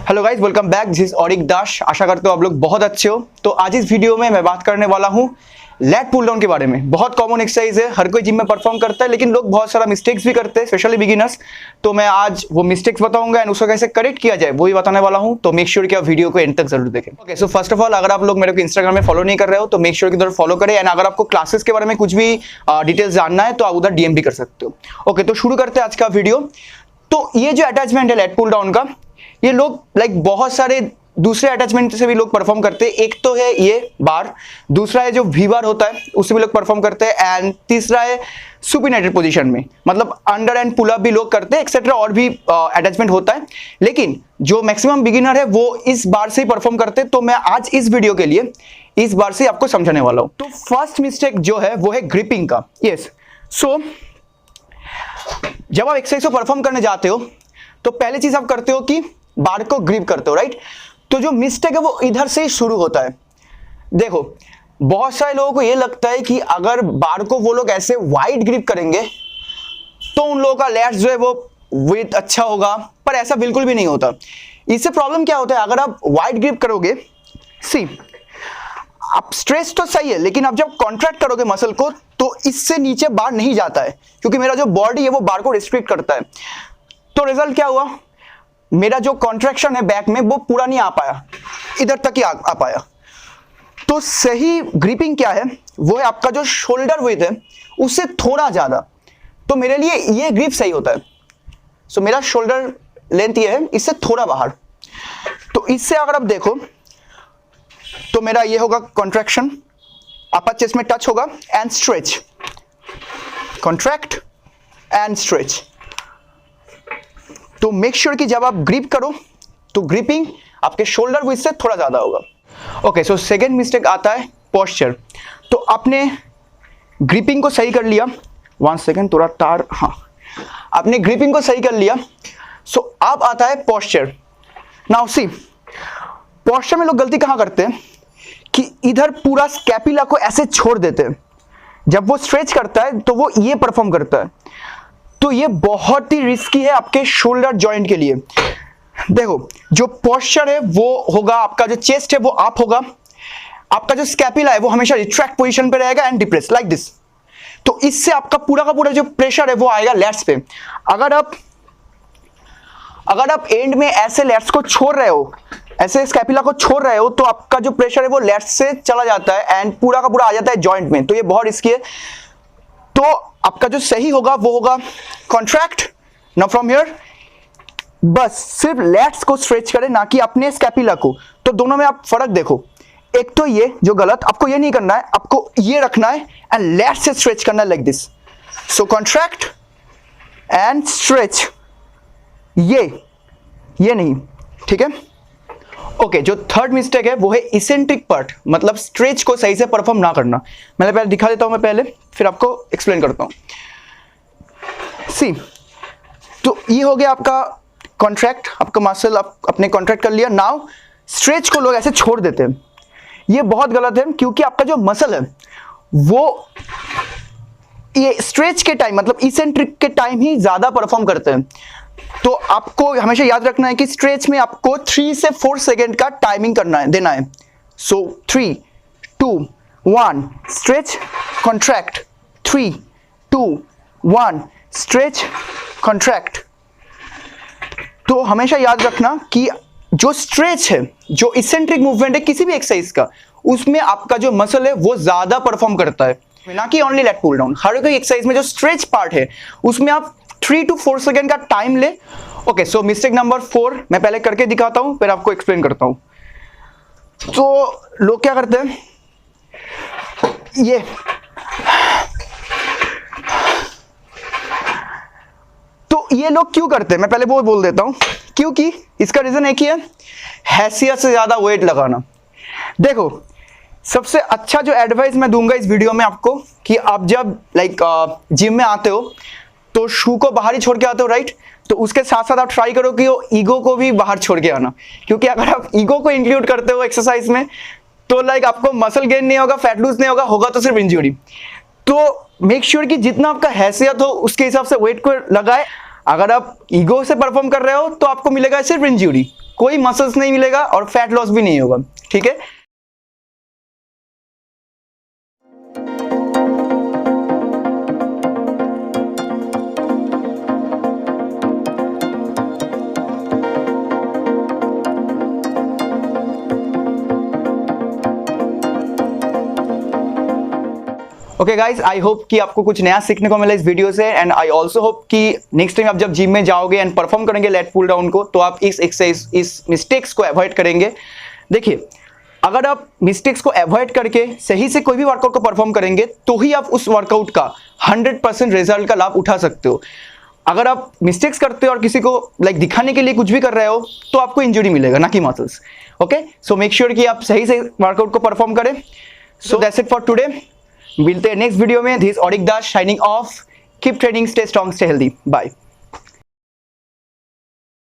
Hello guys, welcome back. This is Aurik Das. आशा करते हो आप लोग बहुत अच्छे हो। तो आज इस वीडियो में मैं बात करने वाला हूँ लैट पुल डाउन के बारे में। बहुत कॉमन एक्सरसाइज है, हर कोई जिम में परफॉर्म करता है, लेकिन लोग बहुत सारा मिस्टेक्स भी करते हैं, स्पेशली बिगिनर्स। तो मैं आज वो मिस्टेक्स बताऊंगा एंड उसको कैसे करेक्ट किया जाए वो भी बताने वाला हूँ। तो मेक श्योर कि आप वीडियो को एंड तक जरूर देखें। Okay, so first of all, अगर आप लोग मेरे को इंस्टाग्राम में फॉलो नहीं कर रहे हो तो मेक श्योर कि उधर फॉलो करें। एंड अगर आपको क्लासेस के बारे में कुछ भी डिटेल्स जानना है तो आप उधर डीएम भी कर सकते हो। ओके, तो शुरू करते हैं आज का वीडियो। तो ये जो अटैचमेंट है लैट पुल डाउन का, ये लोग बहुत सारे दूसरे अटैचमेंट से भी लोग परफॉर्म करते हैं। एक तो है ये बार, दूसरा है जो वी बार होता है उससे भी लोग परफॉर्म करते हैं, एंड तीसरा है सुपिनेटेड पोजीशन में, मतलब अंडर एंड पुल अप भी लोग करते हैं, एक्सेट्रा और भी अटैचमेंट होता है। लेकिन जो मैक्सिमम बिगिनर है वो इस बार से ही परफॉर्म करते हैं। तो मैं आज इस वीडियो के लिए इस बार से आपको समझाने वाला हूं। तो फर्स्ट मिस्टेक जो है वो है ग्रिपिंग का। यस, सो जब आप एक्सरसाइज को परफॉर्म करने जाते हो तो पहली चीज आप करते हो कि बार को ग्रिप करते हो, राइट। तो जो मिस्टेक है वो इधर से ही शुरू होता है। देखो, बहुत सारे लोगों को ये लगता है कि अगर बार को वो लोग ऐसे वाइड ग्रिप करेंगे तो उन लोगों का लैट्स जो है वो विड्थ अच्छा होगा, पर ऐसा बिल्कुल भी नहीं होता। इससे प्रॉब्लम क्या होता है, अगर आप वाइड ग्रिप करोगे, सी आप स्ट्रेच तो सही है, लेकिन आप जब कॉन्ट्रैक्ट करोगे मसल को तो इससे नीचे बार नहीं जाता है, क्योंकि मेरा जो बॉडी है वो बार को रिस्ट्रिक्ट करता है। तो रिजल्ट क्या हुआ, मेरा जो कॉन्ट्रैक्शन है बैक में वो पूरा नहीं आ पाया, इधर तक ही आ पाया। तो सही ग्रिपिंग क्या है, वो है आपका जो शोल्डर विड्थ है उससे थोड़ा ज्यादा। तो मेरे लिए ये ग्रिप सही होता है। सो मेरा शोल्डर लेंथ ये है, इससे थोड़ा बाहर। तो इससे अगर आप देखो तो मेरा ये होगा कॉन्ट्रैक्शन, अपर चेस्ट में टच होगा, and stretch, contract and stretch. तो मेक श्योर कि जब आप ग्रिप करो तो ग्रिपिंग आपके शोल्डर विड्थ से थोड़ा ज्यादा होगा। ओके, सो सेकंड मिस्टेक आता है पोस्चर। तो आपने ग्रिपिंग को सही कर लिया, 1 सेकेंड, थोड़ा तार, हाँ, आपने ग्रिपिंग को सही कर लिया। सो अब आता है पोस्चर। नाउ सी, पोस्चर में लोग गलती कहां करते हैं कि इधर पूरा स्कैपुला को ऐसे छोड़ देते हैं। जब वो स्ट्रेच करता है तो वो ये परफॉर्म करता है। तो ये बहुत ही रिस्की है आपके शोल्डर जॉइंट के लिए। देखो, जो पोस्चर है वो होगा, आपका जो चेस्ट है वो अप होगा, आपका जो स्कैपुला है वो हमेशा रिट्रैक्ट पोजीशन पे रहेगा एंड डिप्रेस लाइक दिस। तो इससे आपका पूरा का पूरा जो प्रेशर है वो आएगा लैट्स पे। अगर आप एंड में ऐसे लैट्स को छोड़ रहे हो, ऐसे स्कैपुला को छोड़ रहे हो, तो आपका जो प्रेशर है वो लैट्स से चला जाता है एंड पूरा का पूरा आ जाता है जॉइंट में। तो ये बहुत रिस्की है। तो आपका जो सही होगा वो होगा कॉन्ट्रैक्ट, नाउ फ्रॉम हियर बस सिर्फ लैट्स को स्ट्रेच करें, ना कि अपने स्कैपुला को। तो दोनों में आप फर्क देखो। एक तो ये जो गलत, आपको ये नहीं करना है, आपको ये रखना है एंड लैट्स से स्ट्रेच करना है like this. So contract and stretch, ये नहीं, ठीक है। ओके, जो थर्ड मिस्टेक है वो है इसेंट्रिक पार्ट, मतलब स्ट्रेच को सही से परफॉर्म ना करना। मैं पहले दिखा देता हूं, मैं पहले फिर आपको एक्सप्लेन करता हूं। सी, तो ये हो गया आपका कॉन्ट्रैक्ट, आपका मसल आपने कॉन्ट्रैक्ट कर लिया। नाउ स्ट्रेच को लोग ऐसे छोड़ देते हैं, ये बहुत गलत है, क्योंकि आपका जो मसल है वो ये स्ट्रेच के टाइम, मतलब इसेंट्रिक के टाइम ही ज्यादा परफॉर्म करते हैं। तो आपको हमेशा याद रखना है कि स्ट्रेच में आपको 3 से 4 सेकेंड का टाइमिंग देना है। सो 3, 2, 1 स्ट्रेच, कॉन्ट्रैक्ट, 3, 2, 1 स्ट्रेच, कॉन्ट्रैक्ट। तो हमेशा याद रखना कि जो स्ट्रेच है, जो इसेंट्रिक मूवमेंट है किसी भी एक्सरसाइज का, उसमें आपका जो मसल है वो ज्यादा परफॉर्म करता है, ना कि ओनली लेट पुल डाउन। हर कोई एक्सरसाइज में जो स्ट्रेच पार्ट है उसमें आप 3 to 4 सेकेंड का टाइम ले। ओके, सो मिस्टेक नंबर 4 मैं पहले करके दिखाता हूं, फिर आपको एक्सप्लेन करता हूं। तो लोग क्या करते हैं, ये तो ये लोग क्यों करते हैं, मैं पहले वो बोल देता हूं। क्योंकि इसका रीजन एक ही है, हैसियत से ज्यादा वेट लगाना। देखो, सबसे अच्छा जो एडवाइस मैं दूंगा इस वीडियो में आपको, कि आप जब जिम में आते हो तो शू को बाहर ही छोड़ के आते हो, राइट। तो उसके साथ साथ आप ट्राई करो कि वो ईगो को भी बाहर छोड़ के आना, क्योंकि अगर आप ईगो को इंक्लूड करते हो एक्सरसाइज में तो आपको मसल गेन नहीं होगा, फैट लूज नहीं होगा तो सिर्फ इंजरी। तो मेक श्योर कि जितना आपका हैसियत हो उसके हिसाब से वेट को लगाए। अगर आप ईगो से परफॉर्म कर रहे हो तो आपको मिलेगा सिर्फ इंजरी। कोई मसल्स नहीं मिलेगा और फैट लॉस भी नहीं होगा, ठीक है। ओके गाइज, आई होप कि आपको कुछ नया सीखने को मिला इस वीडियो से, एंड आई ऑल्सो होप कि नेक्स्ट टाइम आप जब जिम में जाओगे एंड परफॉर्म करेंगे लेट पुल डाउन को, तो आप इस एक्सरसाइज, इस मिस्टेक्स को अवॉइड करेंगे। देखिए, अगर आप मिस्टेक्स को अवॉइड करके सही से कोई भी वर्कआउट को परफॉर्म करेंगे तो ही आप उस वर्कआउट का 100% रिजल्ट का लाभ उठा सकते हो। अगर आप मिस्टेक्स करते हो और किसी को दिखाने के लिए कुछ भी कर रहे हो तो आपको इंजरी मिलेगा, ना कि muscles. Okay, so make sure कि आप सही से वर्कआउट को परफॉर्म करें। So that's it for today, मिलते हैं नेक्स्ट वीडियो में। This Audik Das signing off. Keep training, stay strong, stay healthy, bye.